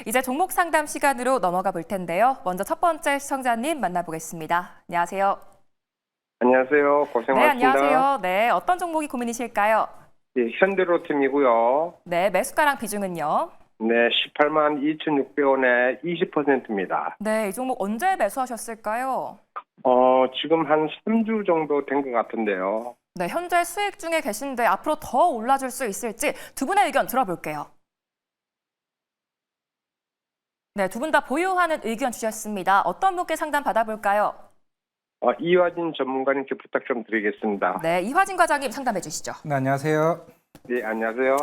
이제 종목 상담 시간으로 넘어가 볼 텐데요. 먼저 첫 번째 시청자님 만나보겠습니다. 안녕하세요. 안녕하세요. 고생 네, 많습니다. 안녕하세요. 네, 어떤 종목이 고민이실까요? 예, 현대로템이고요. 네, 매수가랑 비중은요? 네, 18만 2,600원에 20%입니다. 네, 이 종목 언제 매수하셨을까요? 지금 한 3주 정도 된 것 같은데요. 네, 현재 수익 중에 계신데 앞으로 더 올라줄 수 있을지 두 분의 의견 들어볼게요. 네, 두 분 다 보유하는 의견 주셨습니다. 어떤 분께 상담 받아볼까요? 이화진 전문가님께 부탁 좀 드리겠습니다. 네, 이화진 과장님 상담해 주시죠. 네, 안녕하세요. 네, 안녕하세요.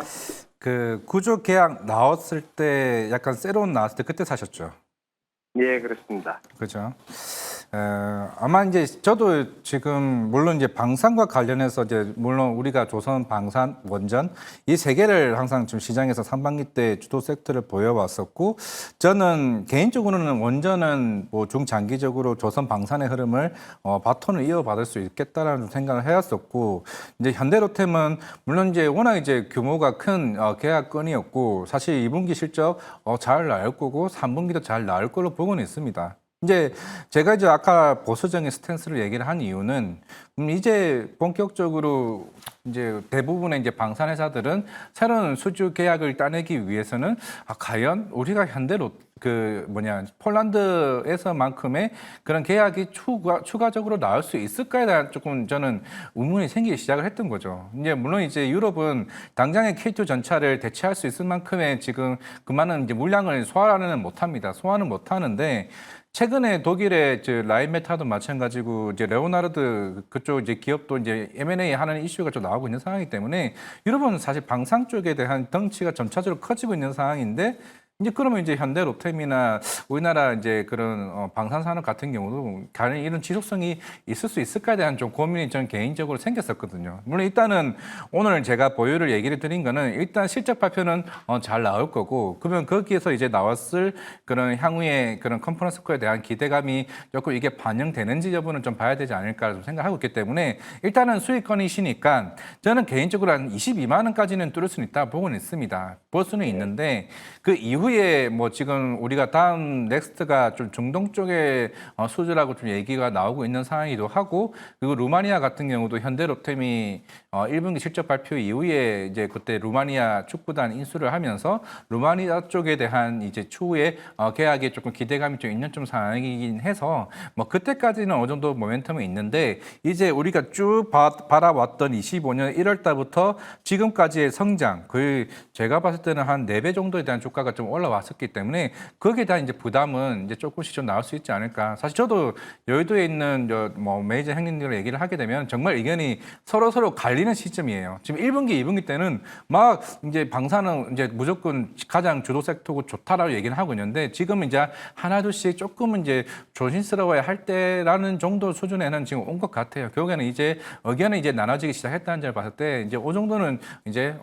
그 구조 계약 나왔을 때 약간 새로운 나왔을 때 그때 사셨죠? 예, 그렇습니다. 그죠? 아마 이제 저도 지금 물론 이제 방산과 관련해서 이제 물론 우리가 조선, 방산, 원전 이 세 개를 항상 좀 시장에서 상반기 때 주도 섹터를 보여왔었고 저는 개인적으로는 원전은 뭐 중장기적으로 조선, 방산의 흐름을 바톤을 이어받을 수 있겠다라는 생각을 해왔었고 이제 현대로템은 물론 이제 워낙 이제 규모가 큰 계약건이었고 사실 2분기 실적 잘 나올 거고 3분기도 잘 나올 걸로 보고는 있습니다. 이제 제가 이제 아까 보수적인 스탠스를 얘기를 한 이유는 이제 본격적으로 이제 대부분의 이제 방산 회사들은 새로운 수주 계약을 따내기 위해서는 과연 우리가 현대로 폴란드에서만큼의 그런 계약이 추가적으로 나올 수 있을까에 대한 조금 저는 의문이 생기기 시작을 했던 거죠. 이제 물론 이제 유럽은 당장의 K2 전차를 대체할 수 있을 만큼의 지금 그만한 이제 물량을 소화는 못합니다. 소화는 못하는데. 최근에 독일의 라인메타도 마찬가지고 이제 레오나르드 그쪽 이제 기업도 이제 M&A 하는 이슈가 좀 나오고 있는 상황이기 때문에 유럽은 사실 방산 쪽에 대한 덩치가 점차적으로 커지고 있는 상황인데 이제 그러면 이제 현대로템이나 우리나라 이제 그런 방산 산업 같은 경우도 가령 이런 지속성이 있을 수 있을까에 대한 좀 고민이 저는 개인적으로 생겼었거든요. 물론 일단은 오늘 제가 보유를 얘기를 드린 거는 일단 실적 발표는 잘 나올 거고 그러면 거기에서 이제 나왔을 그런 향후의 그런 컨퍼런스 콜에 대한 기대감이 조금 이게 반영되는지 여부는 좀 봐야 되지 않을까 좀 생각하고 있기 때문에 일단은 수익권이시니까 저는 개인적으로 한 22만 원까지는 뚫을 수는 있다 보고는 있습니다. 볼 수는 있는데 그 이후에 뭐 지금 우리가 다음 넥스트가 좀 중동 쪽에 수주라고 좀 얘기가 나오고 있는 상황이기도 하고 그리고 루마니아 같은 경우도 현대로템이 1분기 실적 발표 이후에 이제 그때 루마니아 축구단 인수를 하면서 루마니아 쪽에 대한 이제 추후에 계약에 조금 기대감이 좀 있는 좀 상황이긴 해서 뭐 그때까지는 어느 정도 모멘텀이 있는데 이제 우리가 쭉 바라왔던 25년 1월 달부터 지금까지의 성장 거의 제가 봤을 때는 한 4배 정도에 대한 주가가 좀 올라왔었기 때문에 거기에 대한 이제 부담은 이제 조금씩 좀 나올 수 있지 않을까. 사실 저도 여의도에 있는 뭐 메이저 형님들과 얘기를 하게 되면 정말 의견이 서로 갈리는 시점이에요. 지금 1분기, 2분기 때는 막 이제 방사능 이제 무조건 가장 주도 섹터고 좋다라고 얘기를 하고 있는데 지금 이제 하나둘씩 조금은 이제 조심스러워야 할 때라는 정도 수준에는 지금 온 것 같아요. 결국에는 이제 의견이 이제 나눠지기 시작했다는 점을 봤을 때 이제 그 정도는 이제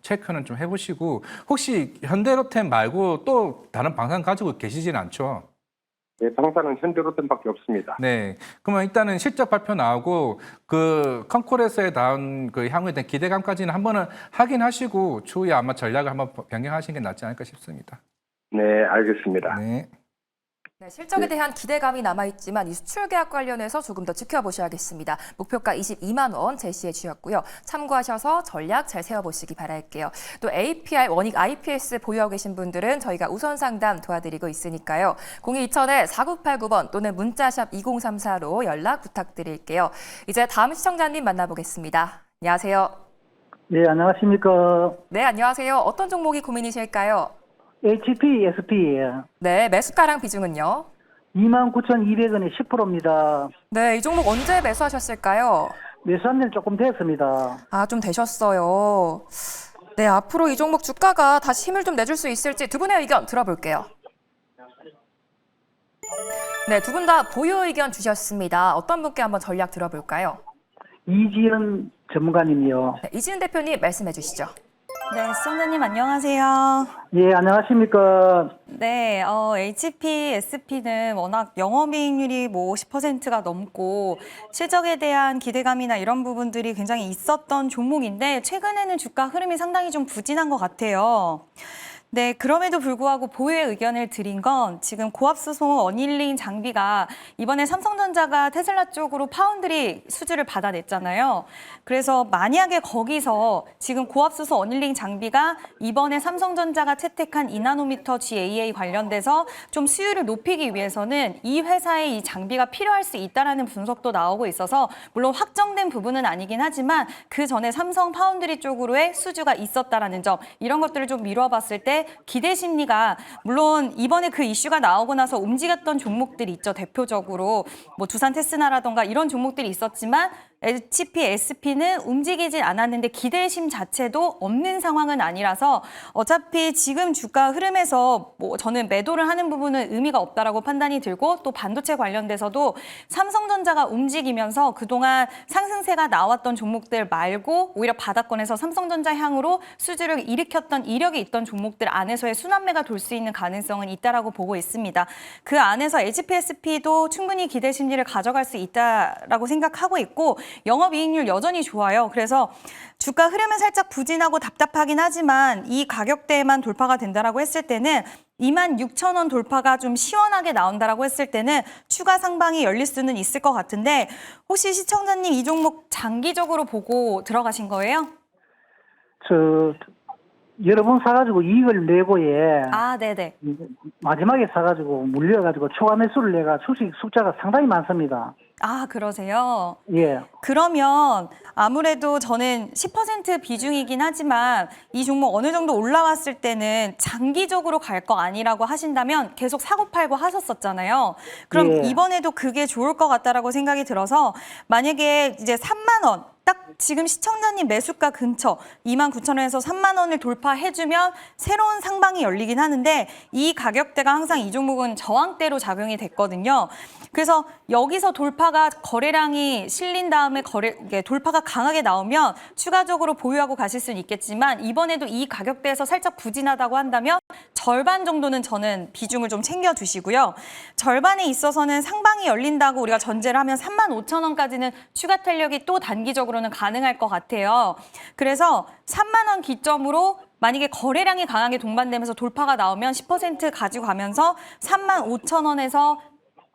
체크는 좀 해보시고 혹시 현대로템 말고 또 다른 방산 가지고 계시진 않죠? 네, 방사는 현대로템밖에 없습니다. 네. 그러면 일단은 실적 발표 나오고 그 컨콜에서의 다음 그 향후에 대한 기대감까지는 한번은 확인하시고 추후에 아마 전략을 한번 변경하시는 게 낫지 않을까 싶습니다. 네, 알겠습니다. 네. 네, 실적에 대한 기대감이 남아있지만 이 수출 계약 관련해서 조금 더 지켜보셔야겠습니다. 목표가 22만 원 제시해 주셨고요. 참고하셔서 전략 잘 세워보시기 바랄게요. 또 APR, 원익 IPS 보유하고 계신 분들은 저희가 우선 상담 도와드리고 있으니까요. 022000-4989번 또는 문자샵 2034로 연락 부탁드릴게요. 이제 다음 시청자님 만나보겠습니다. 안녕하세요. 네, 안녕하십니까. 네, 안녕하세요. 어떤 종목이 고민이실까요? HPSP예요. 네, 매수가랑 비중은요? 29,200원에 10%입니다. 네, 이 종목 언제 매수하셨을까요? 매수한 지 조금 됐습니다. 아, 좀 되셨어요. 네, 앞으로 이 종목 주가가 다시 힘을 좀 내줄 수 있을지 두 분의 의견 들어볼게요. 네, 두 분 다 보유 의견 주셨습니다. 어떤 분께 한번 전략 들어볼까요? 이지연 전문가님이요. 네, 이지은 대표님 말씀해 주시죠. 네, 시청자님 안녕하세요. 예, 안녕하십니까. 네, HPSP는 워낙 영업이익률이 뭐 50%가 넘고 실적에 대한 기대감이나 이런 부분들이 굉장히 있었던 종목인데 최근에는 주가 흐름이 상당히 좀 부진한 것 같아요. 네, 그럼에도 불구하고 보유의 의견을 드린 건 지금 고압수소 어닐링 장비가 이번에 삼성전자가 테슬라 쪽으로 파운드리 수주를 받아냈잖아요. 그래서 만약에 거기서 지금 고압수소 어닐링 장비가 이번에 삼성전자가 채택한 2나노미터 GAA 관련돼서 좀 수율을 높이기 위해서는 이 회사에 이 장비가 필요할 수 있다라는 분석도 나오고 있어서 물론 확정된 부분은 아니긴 하지만 그 전에 삼성 파운드리 쪽으로의 수주가 있었다라는 점 이런 것들을 좀 미뤄봤을 때 기대 심리가 물론 이번에 그 이슈가 나오고 나서 움직였던 종목들이 있죠. 대표적으로 뭐 두산 테스나라던가 이런 종목들이 있었지만 HP, SP는 움직이진 않았는데 기대심 자체도 없는 상황은 아니라서 어차피 지금 주가 흐름에서 뭐 저는 매도를 하는 부분은 의미가 없다라고 판단이 들고 또 반도체 관련돼서도 삼성전자가 움직이면서 그동안 상승세가 나왔던 종목들 말고 오히려 바닥권에서 삼성전자 향으로 수주를 일으켰던 이력이 있던 종목들 안에서의 순환매가 돌 수 있는 가능성은 있다라고 보고 있습니다. 그 안에서 HP, SP도 충분히 기대 심리를 가져갈 수 있다라고 생각하고 있고 영업이익률 여전히 좋아요. 그래서 주가 흐름은 살짝 부진하고 답답하긴 하지만 이 가격대에만 돌파가 된다라고 했을 때는 26,000원 돌파가 좀 시원하게 나온다라고 했을 때는 추가 상방이 열릴 수는 있을 것 같은데 혹시 시청자님 이 종목 장기적으로 보고 들어가신 거예요? 여러 번 사가지고 이익을 내고 아, 네네. 마지막에 사가지고 물려가지고 초과 매수를 내가 주식 숫자가 상당히 많습니다. 아, 그러세요? 예. 그러면 아무래도 저는 10% 비중이긴 하지만 이 종목 어느 정도 올라왔을 때는 장기적으로 갈 거 아니라고 하신다면 계속 사고 팔고 하셨었잖아요. 그럼 예. 이번에도 그게 좋을 것 같다라고 생각이 들어서 만약에 이제 3만 원 딱 지금 시청자님 매수가 근처 29,000원에서 3만 원을 돌파해주면 새로운 상방이 열리긴 하는데 이 가격대가 항상 이 종목은 저항대로 작용이 됐거든요. 그래서 여기서 돌파가 거래량이 실린 다음에 돌파가 강하게 나오면 추가적으로 보유하고 가실 수는 있겠지만 이번에도 이 가격대에서 살짝 부진하다고 한다면 절반 정도는 저는 비중을 좀 챙겨두시고요. 절반에 있어서는 상방이 열린다고 우리가 전제를 하면 35,000원까지는 추가 탄력이 또 단기적으로는 가능할 것 같아요. 그래서 3만 원 기점으로 만약에 거래량이 강하게 동반되면서 돌파가 나오면 10% 가지고 가면서 35,000원에서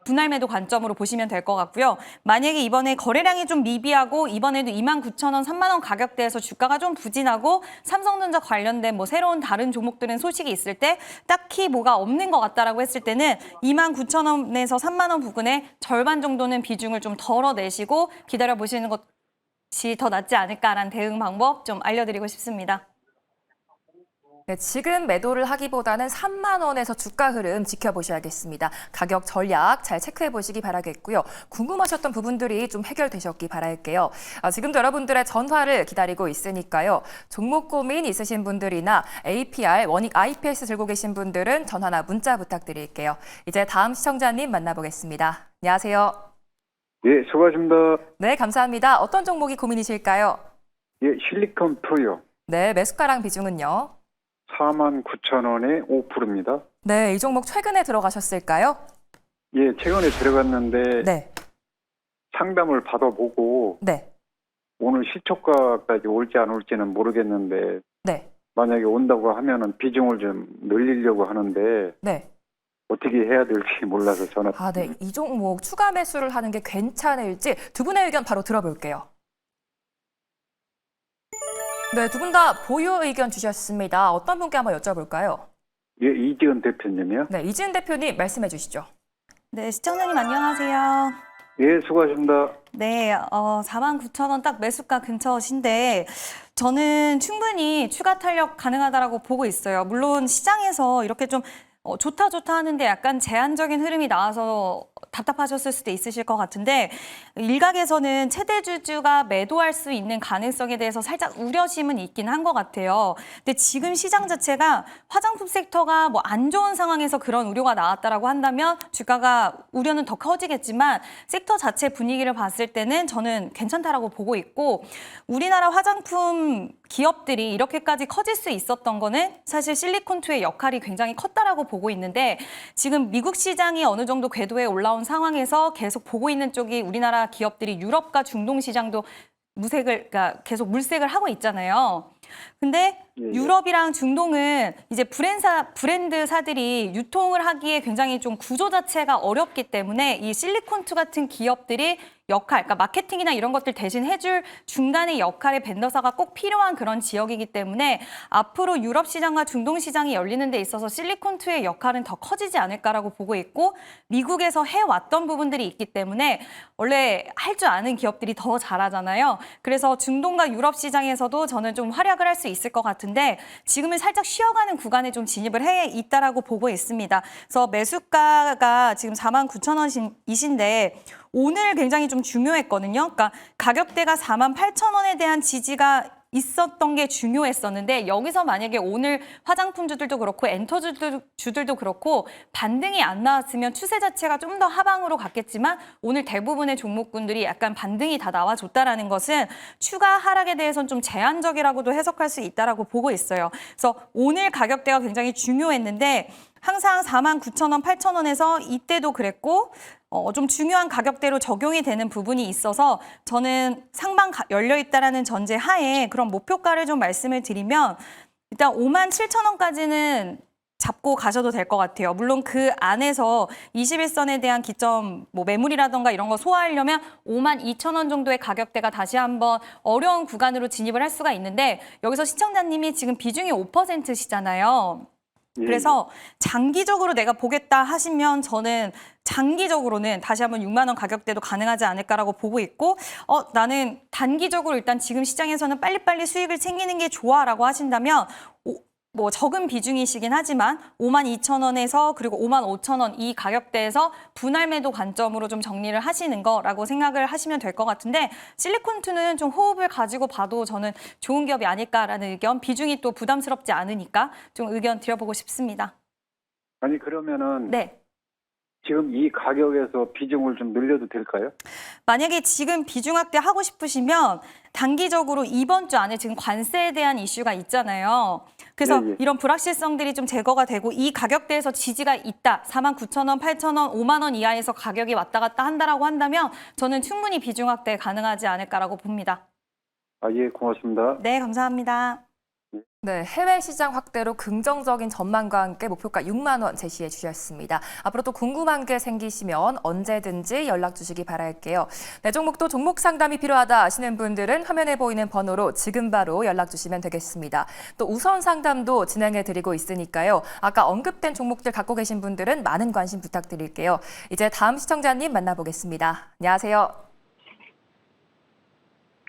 분할 매도 관점으로 보시면 될 것 같고요. 만약에 이번에 거래량이 좀 미비하고 이번에도 29,000원, 3만 원 가격대에서 주가가 좀 부진하고 삼성전자 관련된 뭐 새로운 다른 종목들은 소식이 있을 때 딱히 뭐가 없는 것 같다라고 했을 때는 29,000원에서 3만 원 부근에 절반 정도는 비중을 좀 덜어내시고 기다려 보시는 것이 더 낫지 않을까라는 대응 방법 좀 알려드리고 싶습니다. 네, 지금 매도를 하기보다는 3만 원에서 주가 흐름 지켜보셔야겠습니다. 가격 전략 잘 체크해 보시기 바라겠고요. 궁금하셨던 부분들이 좀 해결되셨기 바랄게요. 지금도 여러분들의 전화를 기다리고 있으니까요. 종목 고민 있으신 분들이나 APR, 원익 IPS 들고 계신 분들은 전화나 문자 부탁드릴게요. 이제 다음 시청자님 만나보겠습니다. 안녕하세요. 예, 수고하십니다. 네, 감사합니다. 어떤 종목이 고민이실까요? 예, 실리콘 프로요. 네, 매수가랑 비중은요? 49,000원에 5%입니다. 네, 이 종목 최근에 들어가셨을까요? 예, 최근에 들어갔는데 네, 상담을 받아보고 네, 오늘 시초가까지 올지 안 올지는 모르겠는데 네, 만약에 온다고 하면은 비중을 좀 늘리려고 하는데 네. 어떻게 해야 될지 몰라서 전화. 아, 네. 이 종목 추가 매수를 하는 게 괜찮을지 두 분의 의견 바로 들어볼게요. 네, 두 분 다 보유 의견 주셨습니다. 어떤 분께 한번 여쭤볼까요? 예, 이지은 대표님이요. 네, 이지은 대표님 말씀해 주시죠. 네, 시청자님 안녕하세요. 예, 수고하십니다. 네, 49,000원 딱 매수가 근처신데 저는 충분히 추가 탄력 가능하다라고 보고 있어요. 물론 시장에서 이렇게 좀 좋다 하는데 약간 제한적인 흐름이 나와서 답답하셨을 수도 있으실 것 같은데 일각에서는 최대 주주가 매도할 수 있는 가능성에 대해서 살짝 우려심은 있긴 한 것 같아요. 근데 지금 시장 자체가 화장품 섹터가 뭐 안 좋은 상황에서 그런 우려가 나왔다라고 한다면 주가가 우려는 더 커지겠지만 섹터 자체 분위기를 봤을 때는 저는 괜찮다라고 보고 있고 우리나라 화장품 기업들이 이렇게까지 커질 수 있었던 거는 사실 실리콘2의 역할이 굉장히 컸다라고 보고 있는데 지금 미국 시장이 어느 정도 궤도에 올라온 상황에서 계속 보고 있는 쪽이 우리나라 기업들이 유럽과 중동 시장도 그러니까 계속 물색을 하고 있잖아요. 근데 예, 예. 유럽이랑 중동은 이제 브랜드사들이 유통을 하기에 굉장히 좀 구조 자체가 어렵기 때문에 이 실리콘투 같은 기업들이 역할, 그러니까 마케팅이나 이런 것들 대신 해줄 중간의 역할의 벤더사가 꼭 필요한 그런 지역이기 때문에 앞으로 유럽 시장과 중동 시장이 열리는 데 있어서 실리콘투의 역할은 더 커지지 않을까라고 보고 있고 미국에서 해왔던 부분들이 있기 때문에 원래 할 줄 아는 기업들이 더 잘하잖아요. 그래서 중동과 유럽 시장에서도 저는 좀 활약을 할 수 있을 것 같은데 지금은 살짝 쉬어가는 구간에 좀 진입을 해 있다라고 보고 있습니다. 그래서 매수가가 지금 49,000원이신데 오늘 굉장히 좀 중요했거든요. 그러니까 가격대가 48,000원에 대한 지지가 있었던 게 중요했었는데 여기서 만약에 오늘 화장품주들도 그렇고 엔터주들도 그렇고 반등이 안 나왔으면 추세 자체가 좀 더 하방으로 갔겠지만 오늘 대부분의 종목군들이 약간 반등이 다 나와줬다라는 것은 추가 하락에 대해서는 좀 제한적이라고도 해석할 수 있다라고 보고 있어요. 그래서 오늘 가격대가 굉장히 중요했는데 항상 49,000원, 8,000원에서 이때도 그랬고 좀 중요한 가격대로 적용이 되는 부분이 있어서 저는 상방 열려있다라는 전제 하에 그런 목표가를 좀 말씀을 드리면 일단 57,000원까지는 잡고 가셔도 될 것 같아요. 물론 그 안에서 21선에 대한 기점 뭐 매물이라던가 이런 거 소화하려면 52,000원 정도의 가격대가 다시 한번 어려운 구간으로 진입을 할 수가 있는데 여기서 시청자님이 지금 비중이 5%시잖아요. 예, 그래서 장기적으로 내가 보겠다 하시면 저는 장기적으로는 다시 한번 6만 원 가격대도 가능하지 않을까라고 보고 있고 나는 단기적으로 일단 지금 시장에서는 빨리빨리 수익을 챙기는 게 좋아라고 하신다면 뭐 적은 비중이시긴 하지만 52,000원에서 그리고 55,000원 이 가격대에서 분할 매도 관점으로 좀 정리를 하시는 거라고 생각을 하시면 될 것 같은데 실리콘투는 좀 호흡을 가지고 봐도 저는 좋은 기업이 아닐까라는 의견, 비중이 또 부담스럽지 않으니까 좀 의견 드려보고 싶습니다. 아니 그러면은 네. 지금 이 가격에서 비중을 좀 늘려도 될까요? 만약에 지금 비중 확대하고 싶으시면 단기적으로 이번 주 안에 지금 관세에 대한 이슈가 있잖아요. 그래서 예, 예. 이런 불확실성들이 좀 제거가 되고 이 가격대에서 지지가 있다. 49,000원, 8,000원, 5만 원 이하에서 가격이 왔다 갔다 한다라고 한다면 저는 충분히 비중 확대 가능하지 않을까라고 봅니다. 아, 예, 고맙습니다. 네, 감사합니다. 네, 해외 시장 확대로 긍정적인 전망과 함께 목표가 6만 원 제시해 주셨습니다. 앞으로 또 궁금한 게 생기시면 언제든지 연락 주시기 바랄게요. 네, 종목도 종목 상담이 필요하다 하시는 분들은 화면에 보이는 번호로 지금 바로 연락 주시면 되겠습니다. 또 우선 상담도 진행해 드리고 있으니까요. 아까 언급된 종목들 갖고 계신 분들은 많은 관심 부탁드릴게요. 이제 다음 시청자님 만나보겠습니다. 안녕하세요.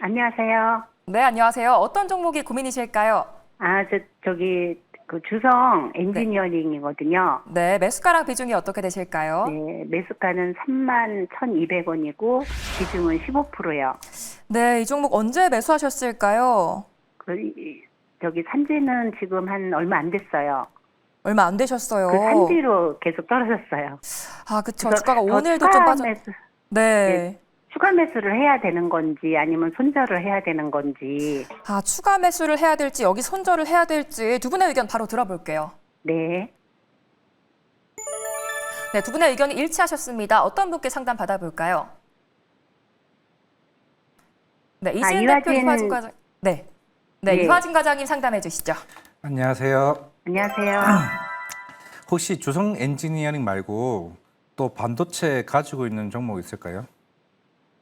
안녕하세요. 네, 안녕하세요. 어떤 종목이 고민이실까요? 저기, 그 주성 엔지니어링이거든요. 네, 매수가랑 비중이 어떻게 되실까요? 네, 매수가는 31,200원이고, 비중은 15%요. 네, 이 종목 언제 매수하셨을까요? 저기 산지는 지금 한 얼마 안 됐어요. 얼마 안 되셨어요. 그 산지로 계속 떨어졌어요. 아, 그쵸. 그래서 주가가 더 오늘도 추가 좀 빠져. 매수, 네. 추가 매수를 해야 되는 건지 아니면 손절을 해야 되는 건지. 아, 추가 매수를 해야 될지 여기 손절을 해야 될지 두 분의 의견 바로 들어볼게요. 네. 네, 두 분의 의견이 일치하셨습니다. 어떤 분께 상담 받아볼까요? 네, 이진 대표, 이화진 과장. 네, 네, 네. 이화진 과장님 상담해 주시죠. 안녕하세요. 안녕하세요. 혹시 주성 엔지니어링 말고 또 반도체 가지고 있는 종목 있을까요?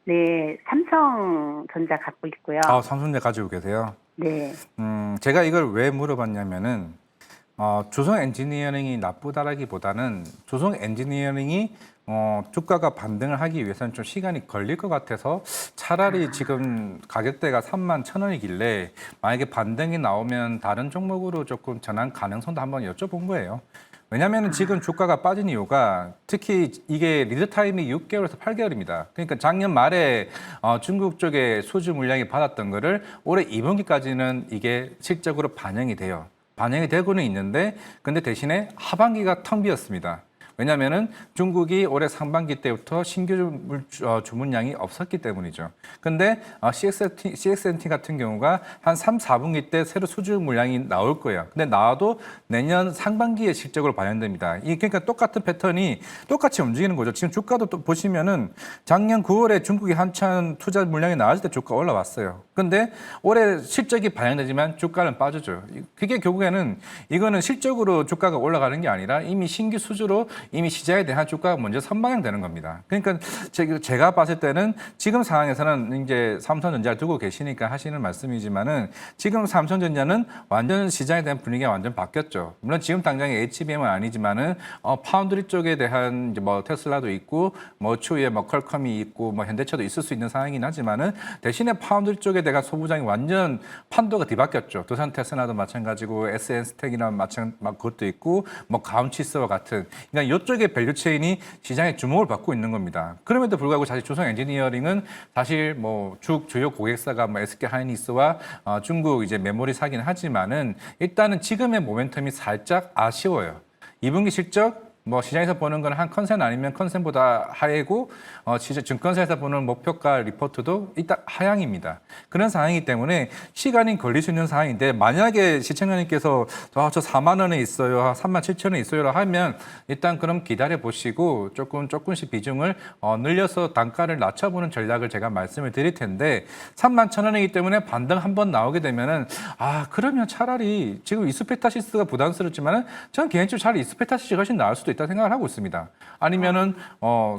네, 삼성전자 갖고 있고요. 아, 삼성전자 가지고 계세요? 네. 제가 이걸 왜 물어봤냐면은 주성 엔지니어링이 나쁘다라기보다는 주성 엔지니어링이 주가가 반등을 하기 위해서는 좀 시간이 걸릴 것 같아서 차라리 지금 가격대가 31,000원이길래 만약에 반등이 나오면 다른 종목으로 조금 전환 가능성도 한번 여쭤본 거예요. 왜냐하면 지금 주가가 빠진 이유가 특히 이게 리드 타임이 6개월에서 8개월입니다. 그러니까 작년 말에 중국 쪽에 수주 물량이 받았던 거를 올해 2분기까지는 이게 실적으로 반영이 돼요. 반영이 되고는 있는데 근데 대신에 하반기가 텅 비었습니다. 왜냐하면은 중국이 올해 상반기 때부터 신규 주문량이 없었기 때문이죠. 근데 CXNT 같은 경우가 한 3, 4분기 때 새로 수주 물량이 나올 거예요. 근데 나와도 내년 상반기에 실적으로 반영됩니다. 그러니까 똑같은 패턴이 똑같이 움직이는 거죠. 지금 주가도 또 보시면은 작년 9월에 중국이 한참 투자 물량이 나왔을 때 주가 올라왔어요. 근데 올해 실적이 반영되지만 주가는 빠지죠. 그게 결국에는 이거는 실적으로 주가가 올라가는 게 아니라 이미 신규 수주로 이미 시장에 대한 주가가 먼저 선반영되는 겁니다. 그러니까 제가 봤을 때는 지금 상황에서는 이제 삼성전자를 두고 계시니까 하시는 말씀이지만은 지금 삼성전자는 완전 시장에 대한 분위기가 완전 바뀌었죠. 물론 지금 당장에 HBM은 아니지만은 파운드리 쪽에 대한 이제 뭐 테슬라도 있고 뭐 추후에 뭐 퀄컴이 있고 뭐 현대차도 있을 수 있는 상황이긴 하지만은 대신에 파운드리 쪽에 대한 소부장이 완전 판도가 뒤바뀌었죠. 두산 테슬라도 마찬가지고 SN스텍이나 그것도 있고 뭐 가온치스와 같은 그러니까 이쪽의 밸류체인이 시장에 주목을 받고 있는 겁니다. 그럼에도 불구하고 사실 조성 엔지니어링은 사실 뭐 주요 고객사가 뭐 SK 하이닉스와 중국 이제 메모리 사긴 하지만은 일단은 지금의 모멘텀이 살짝 아쉬워요. 2분기 실적 뭐 시장에서 보는 건 한 컨센 아니면 컨센보다 하이고 진짜 증권사에서 보는 목표가 리포트도 일단 하향입니다. 그런 상황이기 때문에 시간이 걸릴 수 있는 상황인데 만약에 시청자님께서 저 4만 원에 있어요, 3만 7천 원에 있어요 하면 일단 그럼 기다려 보시고 조금씩 비중을 늘려서 단가를 낮춰보는 전략을 제가 말씀을 드릴 텐데 3만 1천 원이기 때문에 반등 한번 나오게 되면은 그러면 차라리 지금 이스페타시스가 부담스럽지만은 저는 개인적으로 차라리 이스페타시스가 훨씬 나을 수도 있다 생각을 하고 있습니다. 아니면은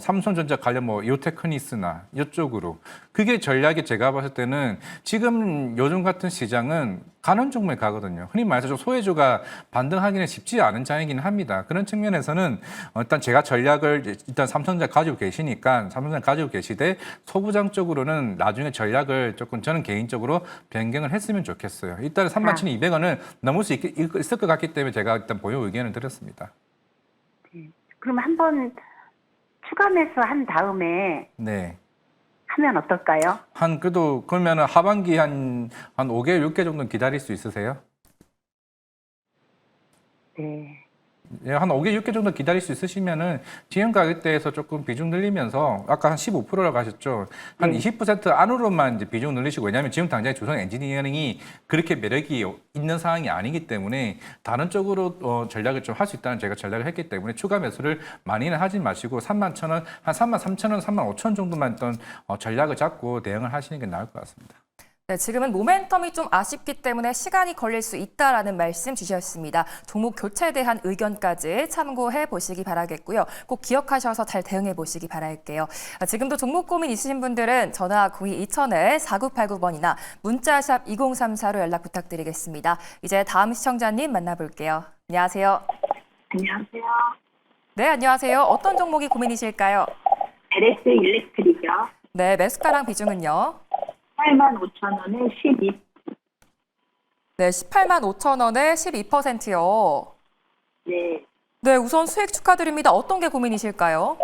삼성전자 관련 뭐 요테크니스나 이쪽으로 그게 전략이 제가 봤을 때는 지금 요즘 같은 시장은 가는 종목에 가거든요. 흔히 말해서 좀 소외주가 반등하기는 쉽지 않은 장이긴 합니다. 그런 측면에서는 일단 제가 전략을 일단 삼성전자 가지고 계시니까 삼성전자 가지고 계시되 소부장 쪽으로는 나중에 전략을 조금 저는 개인적으로 변경을 했으면 좋겠어요. 일단은 31,200원을 넘을 수 있을 것 같기 때문에 제가 일단 보유 의견을 드렸습니다. 그럼 한번 추가 매수한 다음에 네. 하면 어떨까요? 그래도 그러면 하반기 한 5개월, 6개월 정도 기다릴 수 있으세요? 네. 예, 한 5개월, 6개월 정도 기다릴 수 있으시면은 지금 가격대에서 조금 비중 늘리면서 아까 한 15%라고 하셨죠. 한 20% 안으로만 이제 비중 늘리시고 왜냐하면 지금 당장 조선 엔지니어링이 그렇게 매력이 있는 상황이 아니기 때문에 다른 쪽으로 전략을 좀 할 수 있다는 제가 전략을 했기 때문에 추가 매수를 많이는 하지 마시고 31,000원, 한 33,000원, 35,000원 정도만 어떤 전략을 잡고 대응을 하시는 게 나을 것 같습니다. 네, 지금은 모멘텀이 좀 아쉽기 때문에 시간이 걸릴 수 있다라는 말씀 주셨습니다. 종목 교체에 대한 의견까지 참고해 보시기 바라겠고요. 꼭 기억하셔서 잘 대응해 보시기 바랄게요. 지금도 종목 고민 있으신 분들은 전화 02-2000-4989번이나 문자샵 2034로 연락 부탁드리겠습니다. 이제 다음 시청자님 만나볼게요. 안녕하세요. 안녕하세요. 네, 안녕하세요. 어떤 종목이 고민이실까요? LS 일렉트릭이요. 네, 매수가랑 비중은요? 85,000원에 12. 네, 185,000원에 12%요. 네. 네, 우선 수익 축하드립니다. 어떤 게 고민이실까요?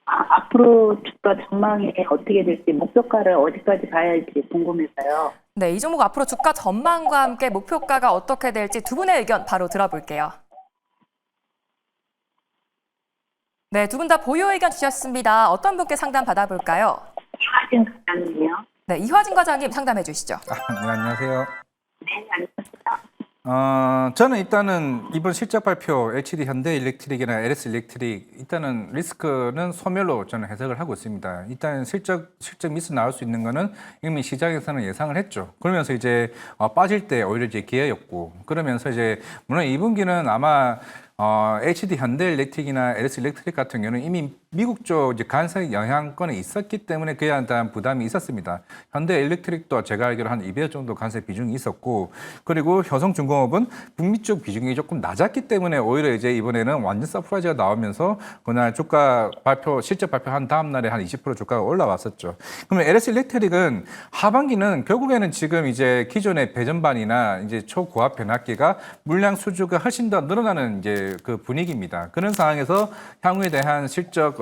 앞으로 주가 전망이 어떻게 될지 목표가를 어디까지 봐야 할지 궁금해서요. 네, 이 종목 앞으로 주가 전망과 함께 목표가가 어떻게 될지 두 분의 의견 바로 들어볼게요. 네, 두 분 다 보유 의견 주셨습니다. 어떤 분께 상담 받아볼까요? 이화진 과장님이요. 네, 이화진 과장님 상담해 주시죠. 네, 안녕하세요. 네, 안녕하세요. 저는 일단은 이번 실적 발표 HD 현대일렉트릭이나 LS 일렉트릭 일단은 리스크는 소멸로 저는 해석을 하고 있습니다. 일단 실적 미스 나올 수 있는 거는 이미 시장에서는 예상을 했죠. 그러면서 이제 빠질 때 오히려 이제 기회였고 그러면서 이제 물론 2분기는 아마 HD 현대일렉트릭이나 LS 일렉트릭 같은 경우는 이미 미국 쪽 이제 관세 영향권에 있었기 때문에 그에 대한 부담이 있었습니다. 현대일렉트릭도 제가 알기로 한 200억 정도 관세 비중이 있었고 그리고 효성중공업은 북미 쪽 비중이 조금 낮았기 때문에 오히려 이제 이번에는 완전 서프라이즈가 나오면서 그날 주가 실적 발표한 다음 날에 한 20% 주가가 올라왔었죠. 그러면 LS 일렉트릭은 하반기는 결국에는 지금 이제 기존의 배전반이나 이제 초고압 변압기가 물량 수주가 훨씬 더 늘어나는 이제 그 분위기입니다. 그런 상황에서 향후에 대한 실적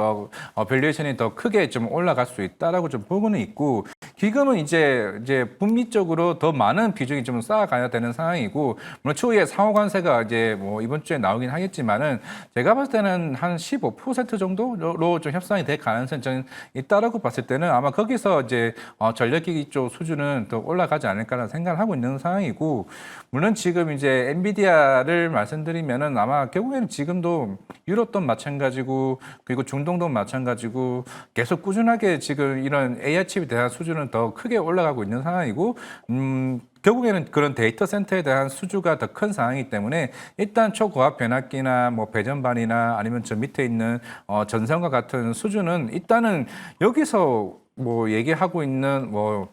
밸류에이션이 더 크게 좀 올라갈 수 있다라고 좀 보고는 있고 기금은 이제 북미 쪽으로 더 많은 비중이 좀 쌓아가야 되는 상황이고, 물론 추후에 상호관세가 이제 뭐 이번 주에 나오긴 하겠지만은 제가 봤을 때는 한 15% 정도로 좀 협상이 될 가능성이 좀 있다라고 봤을 때는 아마 거기서 이제 전력기기 쪽 수준은 더 올라가지 않을까라는 생각을 하고 있는 상황이고, 물론 지금 이제 엔비디아를 말씀드리면은 아마 결국에는 지금도 유럽도 마찬가지고 그리고 중동도 마찬가지고 계속 꾸준하게 지금 이런 AI 칩에 대한 수준은 더 크게 올라가고 있는 상황이고, 결국에는 그런 데이터 센터에 대한 수주가 더 큰 상황이기 때문에 일단 초고압 변압기나 뭐 배전반이나 아니면 저 밑에 있는 전선과 같은 수주는 일단은 여기서 뭐 얘기하고 있는 뭐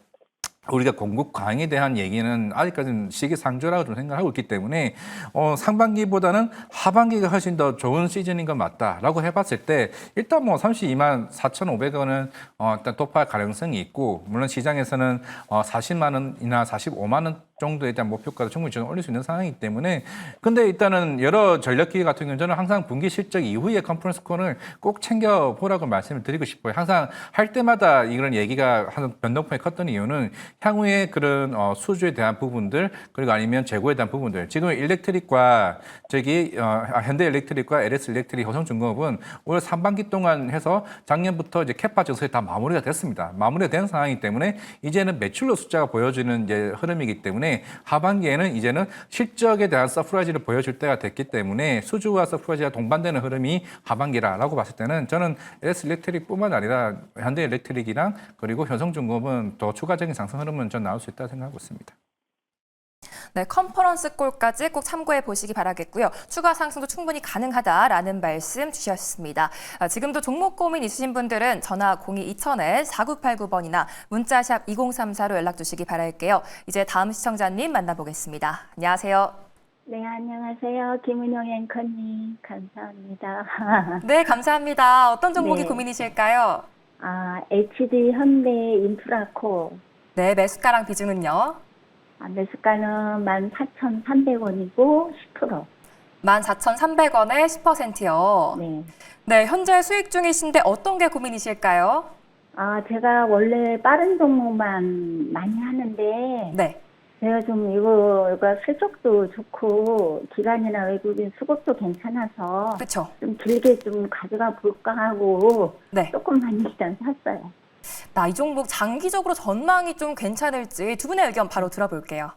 우리가 공급 강에 대한 얘기는 아직까지는 시기상조라고 좀 생각하고 있기 때문에 상반기보다는 하반기가 훨씬 더 좋은 시즌인 건 맞다라고 해봤을 때 일단 뭐 32만 4,500원은 일단 돌파할 가능성이 있고, 물론 시장에서는 40만 원이나 45만 원 정도에 대한 목표가도 충분히 저는 올릴 수 있는 상황이기 때문에, 근데 일단은 여러 전력기기 같은 경우는 저는 항상 분기 실적 이후에 컨퍼런스 콜을 꼭 챙겨보라고 말씀을 드리고 싶어요. 항상 할 때마다 이런 얘기가 한 변동폭이 컸던 이유는 향후에 그런 수주에 대한 부분들, 그리고 아니면 재고에 대한 부분들, 지금 일렉트릭과 현대일렉트릭과 LS일렉트릭, 효성중공업은 올 상반기 동안 해서 작년부터 이제 캐파 증설이 다 마무리가 됐습니다. 마무리가 된 상황이기 때문에 이제는 매출로 숫자가 보여지는 이제 흐름이기 때문에 하반기에는 이제는 실적에 대한 서프라이즈를 보여줄 때가 됐기 때문에 수주와 서프라이즈가 동반되는 흐름이 하반기라고 봤을 때는 저는 LS일렉트릭뿐만 아니라 현대일렉트릭이랑 그리고 효성중공업은 더 추가적인 상승 흐름은 전 나올 수 있다고 생각하고 있습니다. 네, 컨퍼런스 콜까지 꼭 참고해 보시기 바라겠고요. 추가 상승도 충분히 가능하다라는 말씀 주셨습니다. 지금도 종목 고민 있으신 분들은 전화 02-2000-4989번이나 문자샵 2034로 연락 주시기 바랄게요. 이제 다음 시청자님 만나보겠습니다. 안녕하세요. 네, 안녕하세요. 김은영 앵커님. 감사합니다. 네, 감사합니다. 어떤 종목이 네. 고민이실까요? HD 현대 인프라코. 네, 매수가랑 비중은요? 매수가는 14,300원이고 10%. 14,300원에 10%요. 네. 네, 현재 수익 중이신데 어떤 게 고민이실까요? 제가 원래 빠른 종목만 많이 하는데 네. 제가 좀 이거가 실적도 좋고 기관이나 외국인 수급도 괜찮아서 그렇죠. 좀 길게 좀 가져가 볼까 하고 네. 조금만 일단 샀어요. 이 종목 장기적으로 전망이 좀 괜찮을지 두 분의 의견 바로 들어볼게요.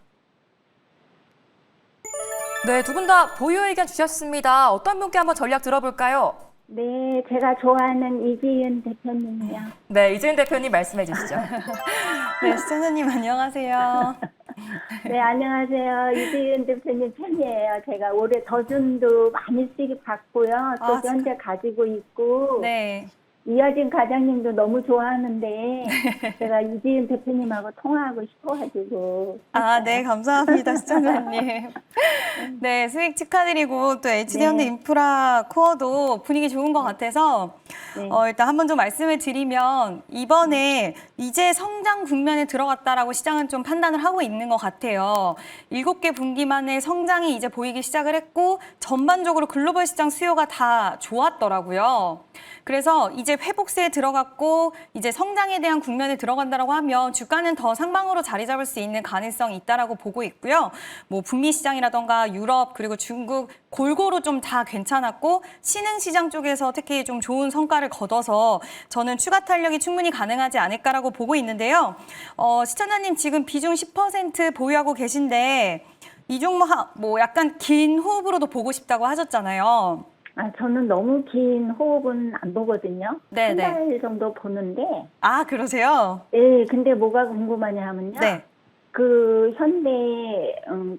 네, 두 분 다 보유 의견 주셨습니다. 어떤 분께 한번 전략 들어볼까요? 네, 제가 좋아하는 이지윤 대표님이요. 네, 이재윤 대표님 말씀해 주시죠. 네, 시청자님 안녕하세요. 네, 안녕하세요. 이지윤 대표님 팬이에요. 제가 올해 더준도 많이 수익 받고요. 또 현재 가지고 있고. 네. 이하진 과장님도 너무 좋아하는데 제가 이지윤 대표님하고 통화하고 싶어가지고. 네, 감사합니다, 시청자님. 네, 수익 축하드리고 또 HD현대 인프라 코어도 분위기 좋은 것 같아서 일단 한번 좀 말씀을 드리면 이번에 이제 성장 국면에 들어갔다라고 시장은 좀 판단을 하고 있는 것 같아요. 7개 분기 만에 성장이 이제 보이기 시작을 했고 전반적으로 글로벌 시장 수요가 다 좋았더라고요. 그래서 이제 회복세에 들어갔고 이제 성장에 대한 국면에 들어간다라고 하면 주가는 더 상방으로 자리 잡을 수 있는 가능성이 있다라고 보고 있고요. 뭐 북미 시장이라던가 유럽 그리고 중국 골고루 좀 다 괜찮았고 신흥 시장 쪽에서 특히 좀 좋은 성과를 거둬서 저는 추가 탄력이 충분히 가능하지 않을까라고 보고 있는데요. 시청자님 지금 비중 10% 보유하고 계신데 이 종목 뭐 약간 긴 호흡으로도 보고 싶다고 하셨잖아요. 저는 너무 긴 호흡은 안 보거든요. 네네. 한 달 정도 보는데. 그러세요? 네, 근데 뭐가 궁금하냐 하면요. 네. 그 현대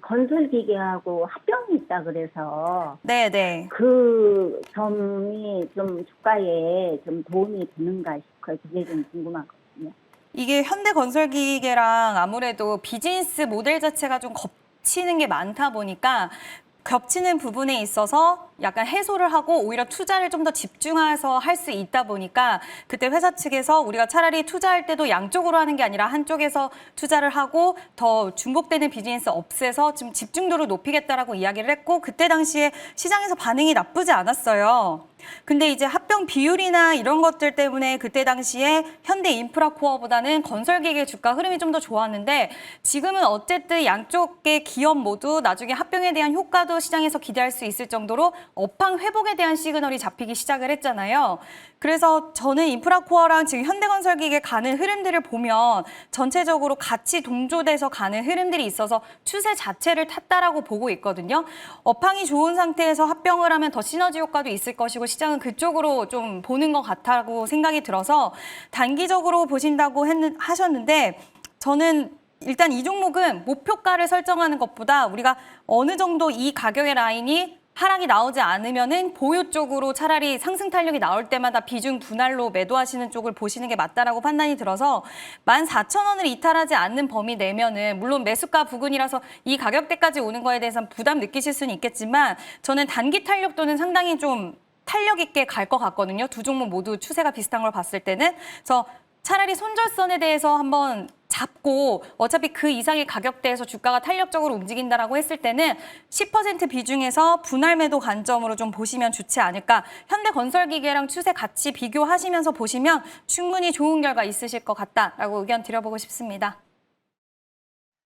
건설기계하고 합병이 있다 그래서 네네. 그 점이 좀 주가에 좀 도움이 되는가 싶어요. 그게 좀 궁금하거든요. 이게 현대건설기계랑 아무래도 비즈니스 모델 자체가 좀 겹치는 게 많다 보니까 겹치는 부분에 있어서 약간 해소를 하고 오히려 투자를 좀 더 집중해서 할 수 있다 보니까 그때 회사 측에서 우리가 차라리 투자할 때도 양쪽으로 하는 게 아니라 한쪽에서 투자를 하고 더 중복되는 비즈니스 없애서 좀 집중도를 높이겠다라고 이야기를 했고 그때 당시에 시장에서 반응이 나쁘지 않았어요. 근데 이제 합병 비율이나 이런 것들 때문에 그때 당시에 현대인프라코어보다는 건설기계 주가 흐름이 좀 더 좋았는데 지금은 어쨌든 양쪽의 기업 모두 나중에 합병에 대한 효과도 시장에서 기대할 수 있을 정도로 업황 회복에 대한 시그널이 잡히기 시작을 했잖아요. 그래서 저는 인프라코어랑 지금 현대건설기계 가는 흐름들을 보면 전체적으로 같이 동조돼서 가는 흐름들이 있어서 추세 자체를 탔다라고 보고 있거든요. 업황이 좋은 상태에서 합병을 하면 더 시너지 효과도 있을 것이고 시장은 그쪽으로 좀 보는 것 같다고 생각이 들어서 단기적으로 보신다고 하셨는데 저는 일단 이 종목은 목표가를 설정하는 것보다 우리가 어느 정도 이 가격의 라인이 하락이 나오지 않으면은 보유 쪽으로 차라리 상승 탄력이 나올 때마다 비중 분할로 매도하시는 쪽을 보시는 게 맞다라고 판단이 들어서 14,000원을 이탈하지 않는 범위 내면은 물론 매수가 부근이라서 이 가격대까지 오는 거에 대해서는 부담 느끼실 수는 있겠지만 저는 단기 탄력도는 상당히 좀 탄력 있게 갈 것 같거든요. 두 종목 모두 추세가 비슷한 걸 봤을 때는. 그래서 차라리 손절선에 대해서 한번 잡고 어차피 그 이상의 가격대에서 주가가 탄력적으로 움직인다라고 했을 때는 10% 비중에서 분할 매도 관점으로 좀 보시면 좋지 않을까. 현대건설기계랑 추세 같이 비교하시면서 보시면 충분히 좋은 결과 있으실 것 같다라고 의견 드려보고 싶습니다.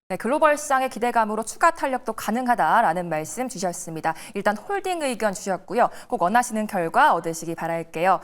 네, 글로벌 시장의 기대감으로 추가 탄력도 가능하다라는 말씀 주셨습니다. 일단 홀딩 의견 주셨고요. 꼭 원하시는 결과 얻으시기 바랄게요.